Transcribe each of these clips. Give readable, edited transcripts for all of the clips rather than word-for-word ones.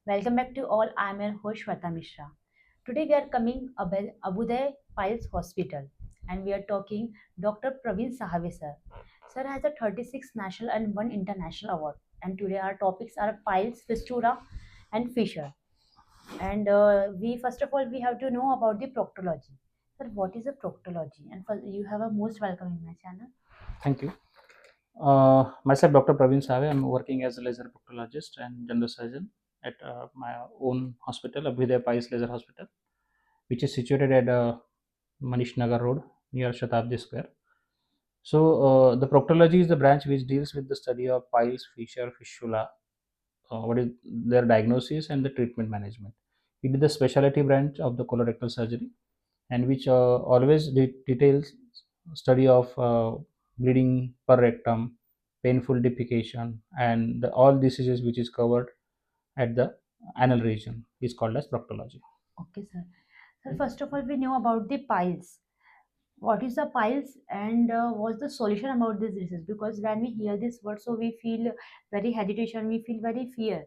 Welcome back to all. I'm your host Shweta Mishra. Today we are coming Abudai Piles Hospital and we are talking Dr. Praveen Sahave sir. Sir has a 36 national and one international award. And today our topics are piles, fistula, and fissure. And we first of all we have to know about the proctology. Sir, what is a proctology? And for, you have a most welcome in my channel. Thank you. Myself, Dr. Praveen Save. I'm working as a laser proctologist and general surgeon at my own hospital, Abhyuday Pais Laser Hospital, which is situated at Manish Nagar Road near Shatabdi Square. So, the proctology is the branch which deals with the study of piles, fissure, fistula, what is their diagnosis and the treatment management. It is the specialty branch of the colorectal surgery and which always details study of bleeding per rectum, painful defecation, and all diseases which is covered at the anal region is called as proctology. Okay, sir. Sir, first of all, we know about the piles. What is the piles and what's the solution about this disease? Because when we hear this word, so we feel very hesitation, we feel very fear.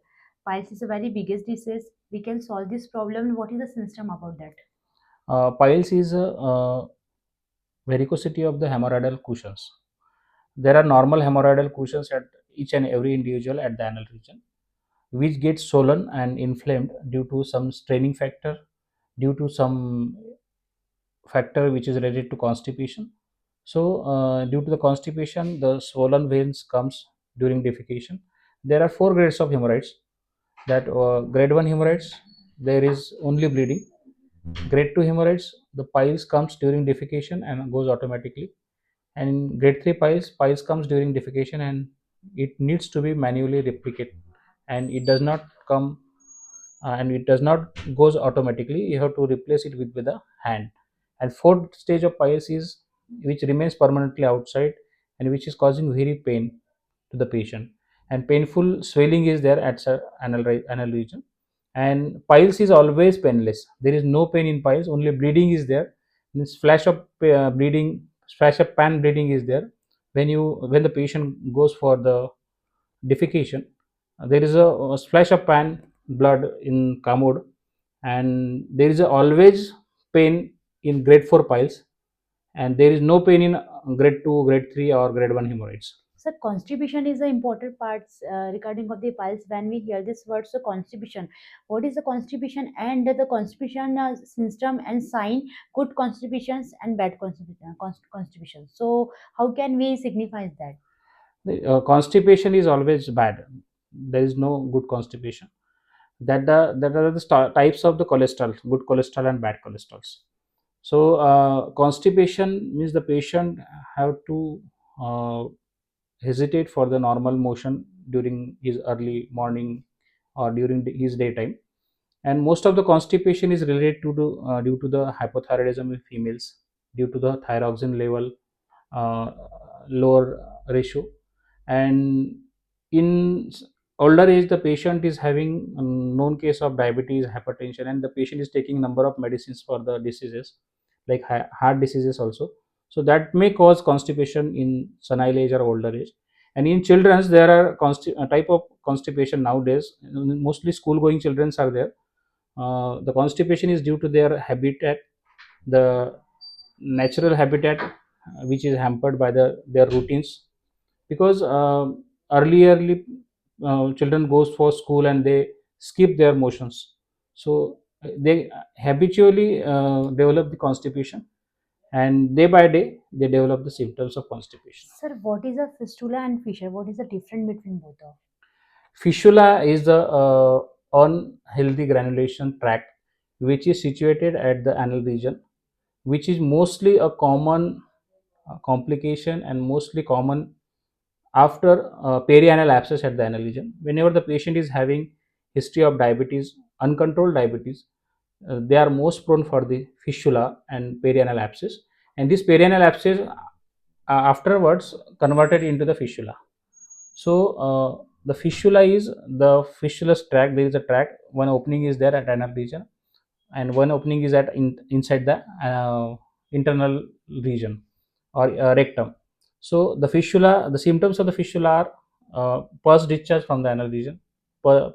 Piles is the very biggest disease. We can solve this problem. What is the system about that? Piles is a varicosity of the hemorrhoidal cushions. There are normal hemorrhoidal cushions at each and every individual at the anal region, which gets swollen and inflamed due to some straining factor, due to some factor which is related to constipation. So, due to the constipation, the swollen veins comes during defecation. There are four grades of hemorrhoids. That grade one hemorrhoids, there is only bleeding. Grade two hemorrhoids, the piles comes during defecation and goes automatically. And in grade three piles comes during defecation and it needs to be manually replicated, and it does not come and it does not goes automatically. You have to replace it with the hand. And fourth stage of piles is which remains permanently outside and which is causing very pain to the patient, and painful swelling is there at anal region. And piles is always painless. There is no pain in piles, only bleeding is there. This flash of bleeding, flash of pan bleeding is there when the patient goes for the defecation. There is a splash of pan blood in commode, and there is always pain in grade 4 piles, and there is no pain in grade 2, grade 3, or grade 1 hemorrhoids. So constipation is the important parts regarding of the piles. When we hear this word, so constipation. What is the constipation and the constipation symptom and sign? Good constipations and bad constipation. So how can we signify that? The constipation is always bad. There is no good constipation. That are the types of the cholesterol, good cholesterol and bad cholesterols. So constipation means the patient have to uh, hesitate for the normal motion during his early morning or during his daytime. And most of the constipation is related to due to the hypothyroidism in females, due to the thyroxine level uh, lower ratio. And in older age, the patient is having a known case of diabetes, hypertension, and the patient is taking number of medicines for the diseases like heart diseases also. So that may cause constipation in senile age or older age. And in children, there are a type of constipation nowadays. Mostly school going children are there. The constipation is due to their habitat, the natural habitat, which is hampered by their routines. Because early children goes for school and they skip their motions, so they habitually develop the constipation, and day by day they develop the symptoms of constipation. Sir, what is a fistula and fissure? What is the difference between both of? Fistula is the unhealthy granulation tract which is situated at the anal region, which is mostly a common complication and mostly common after perianal abscess at the anal region. Whenever the patient is having history of diabetes, uncontrolled diabetes, they are most prone for the fistula and perianal abscess, and this perianal abscess afterwards converted into the fistula. So the fistula is the fistulous tract. There is a tract, one opening is there at anal region and one opening is inside the internal region or rectum. So the fistula, the symptoms of the fistula are pus discharge from the anal region,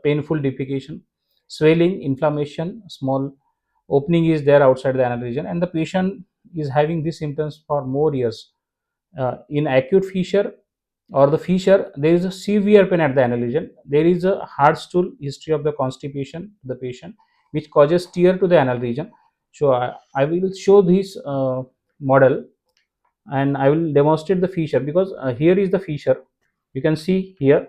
painful defecation, swelling, inflammation, small opening is there outside the anal region, and the patient is having these symptoms for more years. In acute fissure or the fissure, there is a severe pain at the anal region. There is a hard stool, history of the constipation to the patient, which causes tear to the anal region. So I will show this model, and I will demonstrate the fissure, because here is the fissure. You can see here.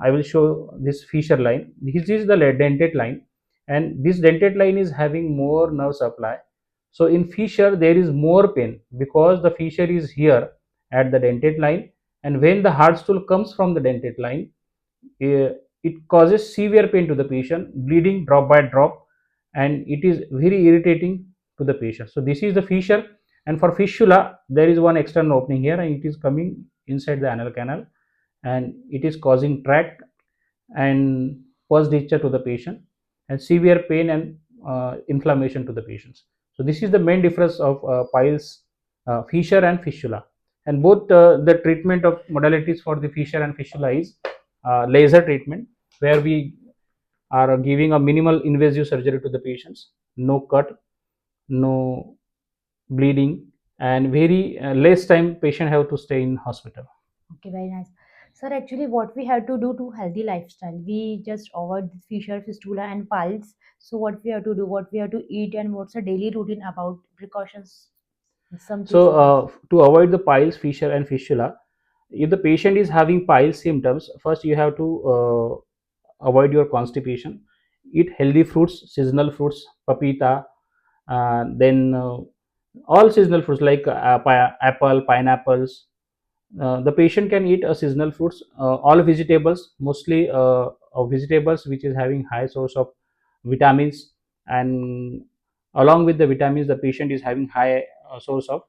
I will show this fissure line. This is the dentate line, and this dentate line is having more nerve supply. So in fissure there is more pain because the fissure is here at the dentate line, and when the hard stool comes from the dentate line, it causes severe pain to the patient, bleeding drop by drop, and it is very irritating to the patient. So this is the fissure, and for fistula there is one external opening here, and it is coming inside the anal canal, and it is causing tract and post discharge to the patient, and severe pain and inflammation to the patients. So this is the main difference of piles, fissure and fistula. And both the treatment of modalities for the fissure and fistula is laser treatment, where we are giving a minimal invasive surgery to the patients, no cut, no bleeding, and very less time patient have to stay in hospital. Okay, very nice. Sir, actually, what we have to do to healthy lifestyle, we just avoid this fissure, fistula, and piles. So, what we have to do, what we have to eat, and what's the daily routine about precautions? Some tips So on this. to avoid the piles, fissure and fistula, if the patient is having pile symptoms, first you have to avoid your constipation. Eat healthy fruits, seasonal fruits, papita, then all seasonal fruits like apple, pineapples. The patient can eat seasonal fruits, all vegetables, mostly vegetables which is having high source of vitamins, and along with the vitamins, the patient is having high source of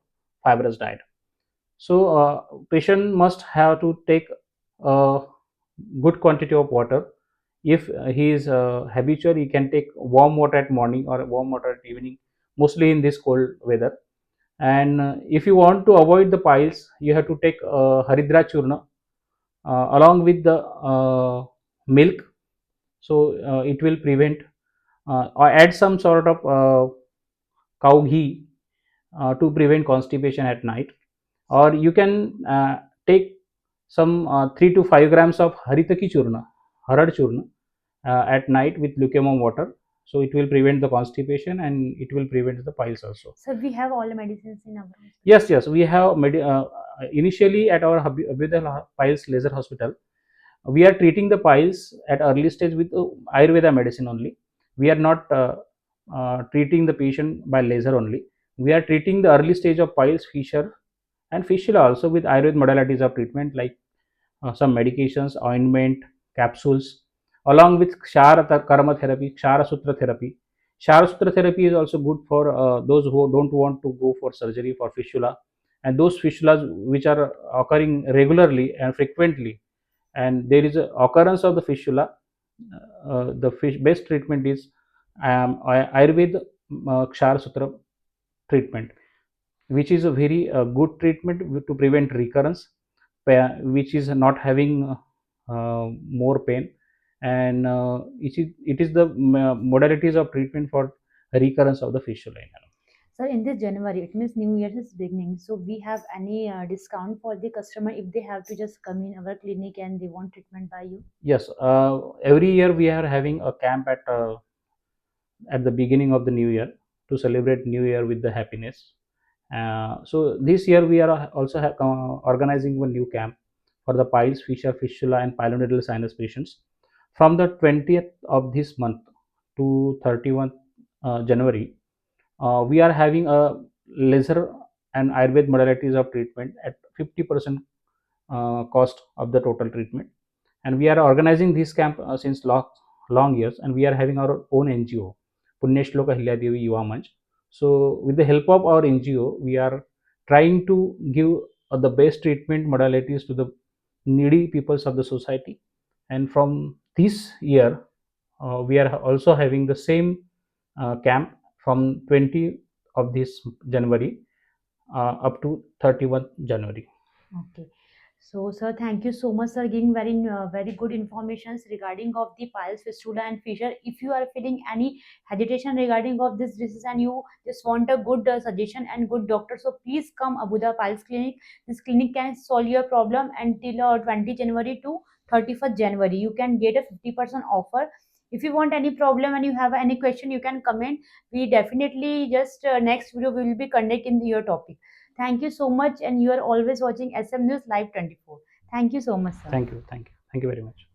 fibrous diet. So patient must have to take a good quantity of water. If he is habitual, he can take warm water at morning or warm water at evening, mostly in this cold weather. And if you want to avoid the piles, you have to take haridra churna along with the milk. So it will prevent, or add some sort of cow ghee to prevent constipation at night. Or you can take some 3 to 5 grams of haritaki churna, harad churna, at night with lukewarm water. So it will prevent the constipation, and it will prevent the piles also. So, we have all the medicines in our hospital. Yes, yes, we have initially at our Ayurveda Piles Laser Hospital, we are treating the piles at early stage with Ayurveda medicine only. We are not treating the patient by laser only. We are treating the early stage of piles, fissure, and fistula also with Ayurveda modalities of treatment, like some medications, ointment, capsules, along with Karma therapy, Kshara Sutra therapy. Kshara Sutra therapy is also good for those who don't want to go for surgery for fistula, and those fistulas which are occurring regularly and frequently, and there is a occurrence of the fistula. The best treatment is Ayurveda Kshara Sutra treatment, which is a very good treatment to prevent recurrence, which is not having more pain, and it is the modalities of treatment for recurrence of the fistula. Sir, in this January, it means New Year's is beginning. So, we have any discount for the customer if they have to just come in our clinic and they want treatment by you? Yes, every year we are having a camp at the beginning of the new year to celebrate new year with the happiness. So this year we are also organizing one new camp for the piles, fissure, fistula, and pilonidal sinus patients from the 20th of this month to 31st January. We are having a laser and Ayurved modalities of treatment at 50% cost of the total treatment. And we are organizing this camp since long years, and we are having our own NGO, Punyashloka Hilyadevi Yuva Manch. So with the help of our NGO, we are trying to give the best treatment modalities to the needy peoples of the society. And from this year, we are also having the same camp from 20 of this January up to 31st January. Okay. So, sir, thank you so much, sir, giving very good informations regarding of the piles, fistula, and fissure. If you are feeling any hesitation regarding of this disease and you just want a good suggestion and good doctor, so please come Abuja Piles Clinic. This clinic can solve your problem until 20 January to 31st January. You can get a 50% offer. If you want any problem and you have any question, you can comment. We definitely just next video we will be conducting your topic. Thank you so much, and you are always watching SM News Live 24. Thank you so much, sir. Thank you. Thank you. Thank you very much.